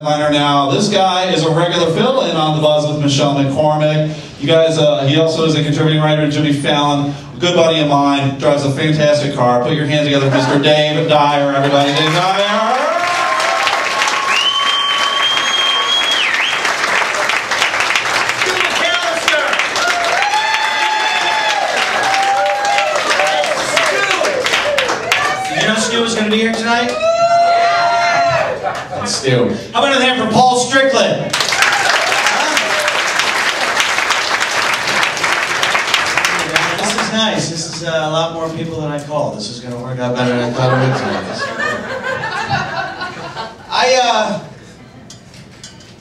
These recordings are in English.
Now, this guy is a regular fill-in on The Buzz with Michelle McCormick. You guys, he also is a contributing writer to Jimmy Fallon, a good buddy of mine, drives a fantastic car. Put your hands together for Mr. Dave Dyer, everybody. Dave Dyer! Did you know Stu was going to be here tonight? Stu. How about another hand for Paul Strickland? This is nice. This is a lot more people than I called. This is going to work out better than I thought it would tonight.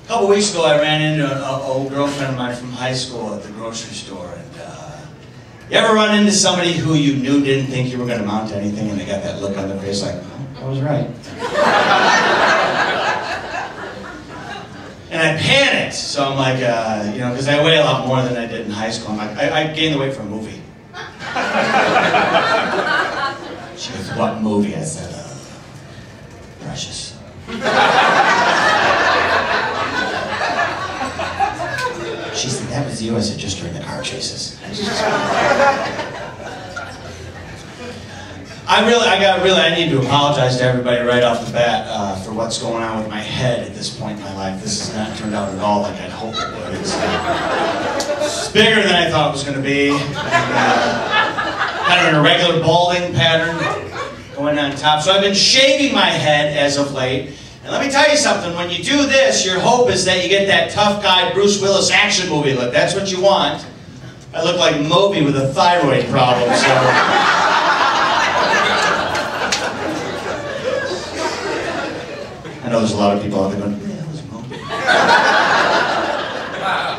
A couple weeks ago, I ran into an old girlfriend of mine from high school at the grocery store. And you ever run into somebody who you knew didn't think you were going to amount to anything, and they got that look on their face like, oh, I was right. And I panicked, so I'm like, you know, because I weigh a lot more than I did in high school. I'm like, I gained the weight for a movie. She goes, what movie? I said, Precious. She said, that was you? I said, just during the car chases. I need to apologize to everybody right off the bat for what's going on with my head at this point in my life. This has not turned out at all like I'd hoped it would. It's bigger than I thought it was going to be. Kind of an irregular balding pattern going on top. So I've been shaving my head as of late. And let me tell you something, when you do this, your hope is that you get that tough guy Bruce Willis action movie look. That's what you want. I look like Moby with a thyroid problem, so... I know there's a lot of people out there going, who the hell is Moby?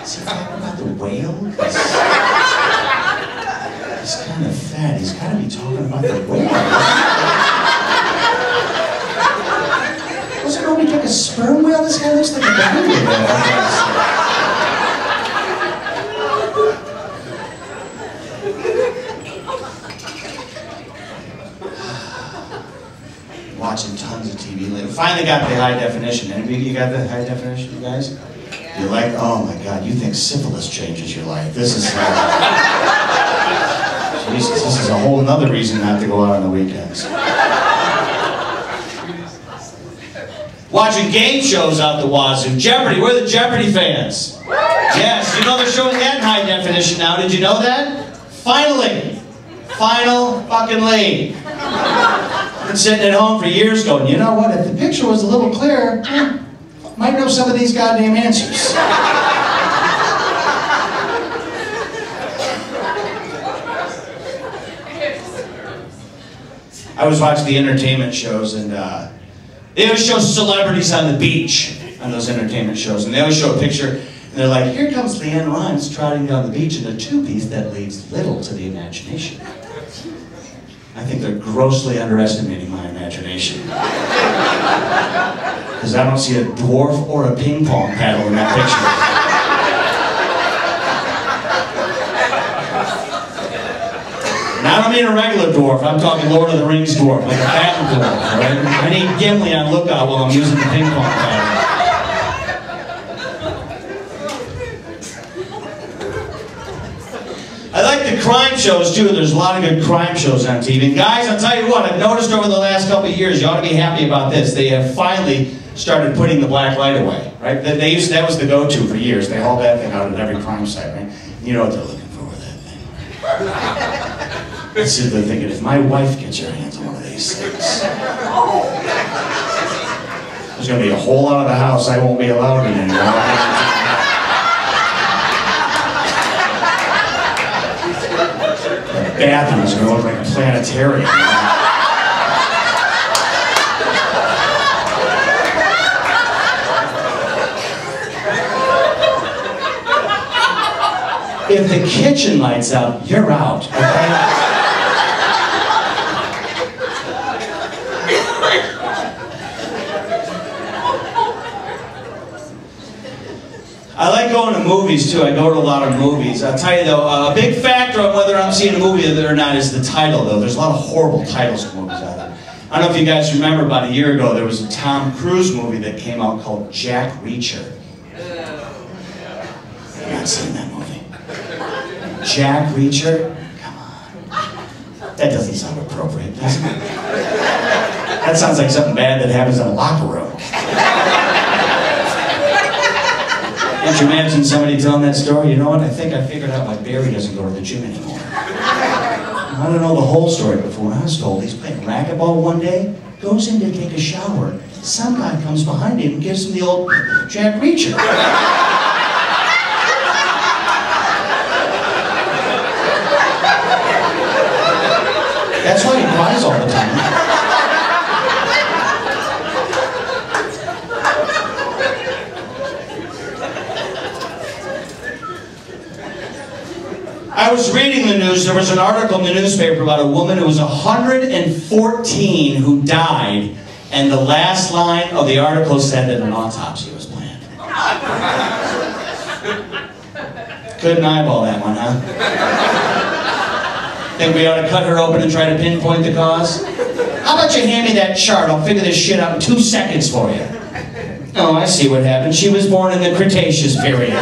Is he talking about the whale? He's kind of fat. He's got to be talking about the whale. Wasn't Moby like a sperm whale? This guy looks like a baby. Watching tons of TV lately. Finally got the high definition. Anybody you got the high definition, you guys? You're like, oh my God, you think syphilis changes your life. This is Jesus, this is a whole nother reason not to go out on the weekends. Watching game shows out the wazoo. Jeopardy, we're the Jeopardy fans. Yes, you know they're showing that in high definition now. Did you know that? Finally. Final fucking lane. I've been sitting at home for years going, you know what, if the picture was a little clearer, might know some of these goddamn answers. I was watching the entertainment shows, and they always show celebrities on the beach on those entertainment shows, and they always show a picture, and they're like, here comes Leanne Rimes trotting down the beach in a two-piece that leaves little to the imagination. I think they're grossly underestimating my imagination. Because I don't see a dwarf or a ping pong paddle in that picture. And I don't mean a regular dwarf, I'm talking Lord of the Rings dwarf, like a fat dwarf, right? I need Gimli on lookout while I'm using the ping pong paddle. I like the crime shows too. There's a lot of good crime shows on TV. And guys, I'll tell you what, I've noticed over the last couple of years, you ought to be happy about this. They have finally started putting the black light away, right? That was the go-to for years. They hauled that thing out at every crime site, right? You know what they're looking for with that thing. Let's see if they're thinking, if my wife gets her hands on one of these things, there's going to be a hole out of the house I won't be allowed in anymore. Bathroom is going to look like a planetarium. If the kitchen lights out, you're out, okay? I like going to movies too. I go to a lot of movies. I'll tell you though, a big factor on whether I'm seeing a movie or not is the title though. There's a lot of horrible titles to movies out there. I don't know if you guys remember, about a year ago, there was a Tom Cruise movie that came out called Jack Reacher. I've not seen that movie. Jack Reacher? Come on. That doesn't sound appropriate, does it? That sounds like something bad that happens in a locker room. Can't you imagine somebody telling that story? You know what? I think I figured out why Barry doesn't go to the gym anymore. I don't know the whole story, but from what I was told, he's playing racquetball one day, goes in to take a shower. Some guy comes behind him and gives him the old Jack Reacher. That's why he cries all the time. I was reading the news. There was an article in the newspaper about a woman who was 114 who died, and the last line of the article said that an autopsy was planned. Couldn't eyeball that one, huh? Think we ought to cut her open and try to pinpoint the cause? How about you hand me that chart? I'll figure this shit out in 2 seconds for you. Oh, I see what happened. She was born in the Cretaceous period.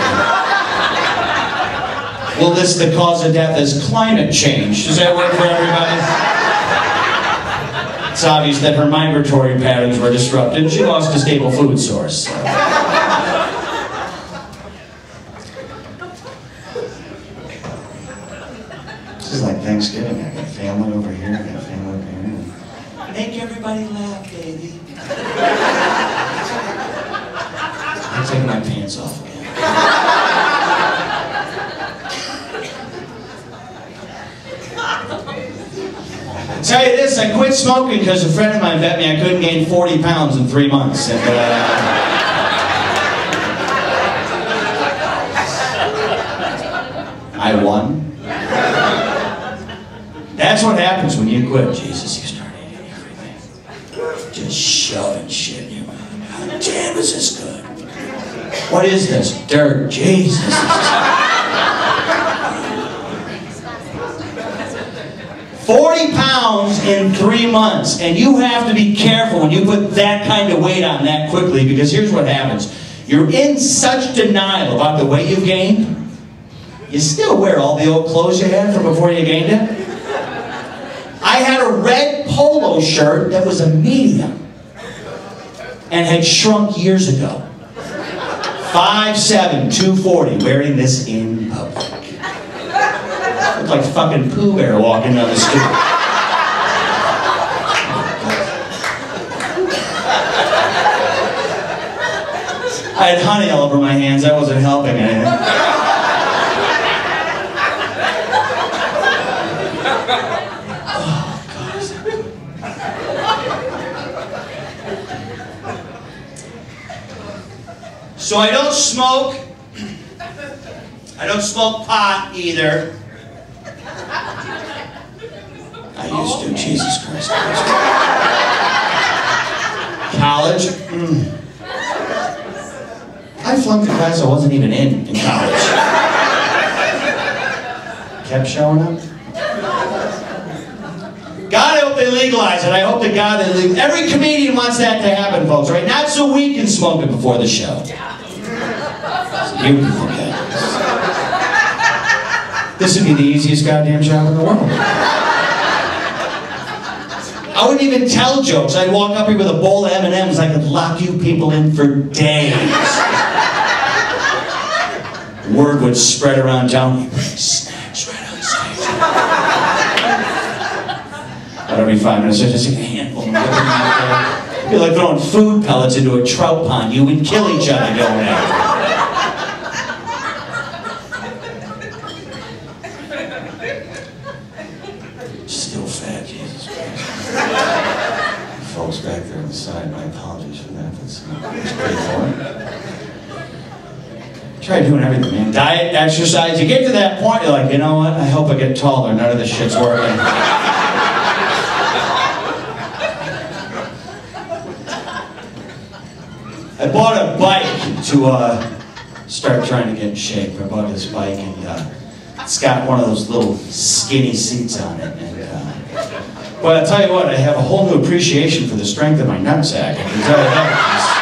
We'll list the cause of death as climate change. Does that work for everybody? It's obvious that her migratory patterns were disrupted and she lost a stable food source. This is like Thanksgiving. I got family over here, I got family over here. Make everybody laugh, baby. I'm taking my pants off again. I'll tell you this, I quit smoking because a friend of mine bet me I couldn't gain 40 pounds in 3 months. And, I won. That's what happens when you quit. Jesus, you start eating everything. Just shoving shit in your mouth. How damn is this good? What is this? Dirt. Jesus. 40 pounds in 3 months, and you have to be careful when you put that kind of weight on that quickly, because here's what happens. You're in such denial about the weight you've gained, you still wear all the old clothes you had from before you gained it. I had a red polo shirt that was a medium and had shrunk years ago. 5'7", 240, wearing this in public. Looked like fucking Pooh Bear walking down the street. I had honey all over my hands. I wasn't helping anything. Oh, God. So I don't smoke. I don't smoke pot either. I used to, Jesus Christ. College? I flunked the class I wasn't even in college. Kept showing up. God, I hope they legalize it. I hope to God they legalize it. Every comedian wants that to happen, folks, right? Not so we can smoke it before the show. It's beautiful, okay? This would be the easiest goddamn job in the world. I wouldn't even tell jokes. I'd walk up here with a bowl of M&Ms. I could lock you people in for days. Word would spread around town. Snacks right on stage. About every 5 minutes, I'd just take a handful and put them out there. It'd be like throwing food pellets into a trout pond. You would kill each other going at it. Still fat, Jesus Christ. Folks back there on the side, my apologies for that. That's pretty fun. Try doing everything, man. Diet, exercise. You get to that point, you're like, you know what? I hope I get taller. None of this shit's working. I bought a bike to start trying to get in shape. I bought this bike and it's got one of those little skinny seats on it. And But I'll tell you what, I have a whole new appreciation for the strength of my nutsack. I can tell you that.